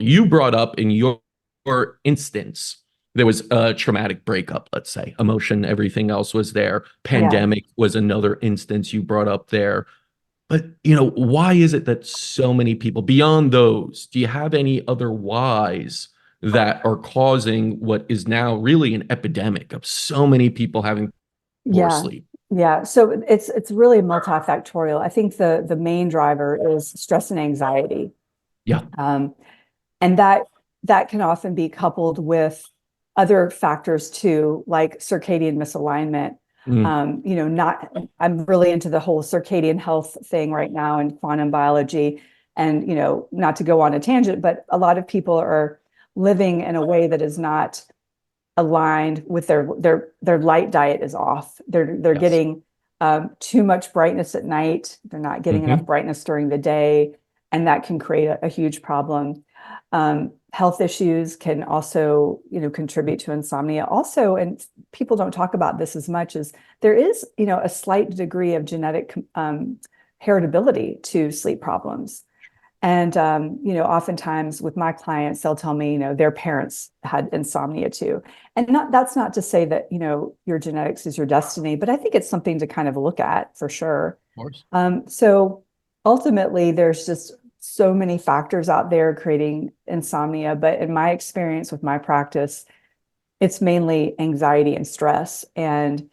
you brought up in your instance, there was a traumatic breakup, let's say, emotion, everything else was there. Yeah. Pandemic was another instance you brought up there. But, why is it that so many people, beyond those, do you have any other whys that are causing what is now really an epidemic of so many people having poor Yeah. sleep? Yeah. So it's really multifactorial. I think the main driver is stress and anxiety. Yeah. Um, and that can often be coupled with other factors too, like circadian misalignment. Mm, Not I'm really into the whole circadian health thing right now and quantum biology. And not to go on a tangent, but a lot of people are living in a way that is not aligned with their light diet is off. They're yes. getting too much brightness at night. They're not getting enough Hmm. brightness during the day, and that can create a huge problem. Health issues can also, contribute to insomnia. Also, and people don't talk about this as much as there is, a slight degree of genetic heritability to sleep problems. And oftentimes with my clients, they'll tell me, their parents had insomnia too. And that's not to say that, your genetics is your destiny, but I think it's something to kind of look at for sure. Of course. So ultimately, there's just so many factors out there creating insomnia. But in my experience with my practice, it's mainly anxiety and stress. And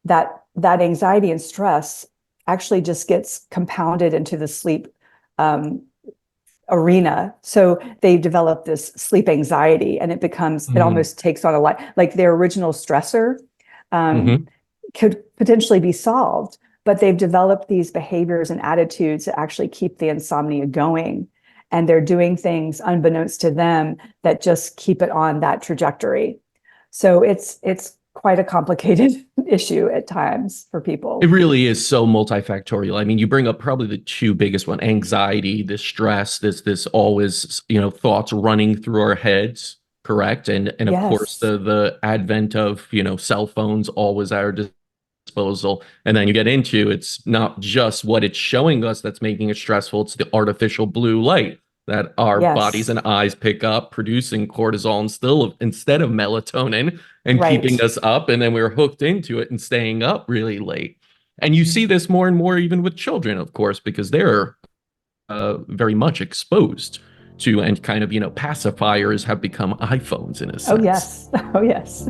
that anxiety and stress actually just gets compounded into the sleep um, arena. So they develop this sleep anxiety, and it Mm, almost takes on a life like their original stressor um, hmm. could potentially be solved, but they've developed these behaviors and attitudes that actually keep the insomnia going. And they're doing things unbeknownst to them that just keep it on that trajectory. So it's quite a complicated issue at times for It people. really is so multifactorial. I mean, you bring up probably the two biggest one, anxiety, this stress, this always, thoughts running through our heads, correct? And of course Yes. the advent of, cell phones always at our disposal. And then you get into it's not just what it's showing us that's making it stressful, it's the artificial blue light that our bodies Yes. and eyes pick up, producing cortisol instead of melatonin and keeping Right. us up. And then we're hooked into it and staying up really late. And you see this more and more even with children, of course, because they're very much exposed to and kind of, pacifiers have become iPhones in a Oh, sense. yes. Oh, yes.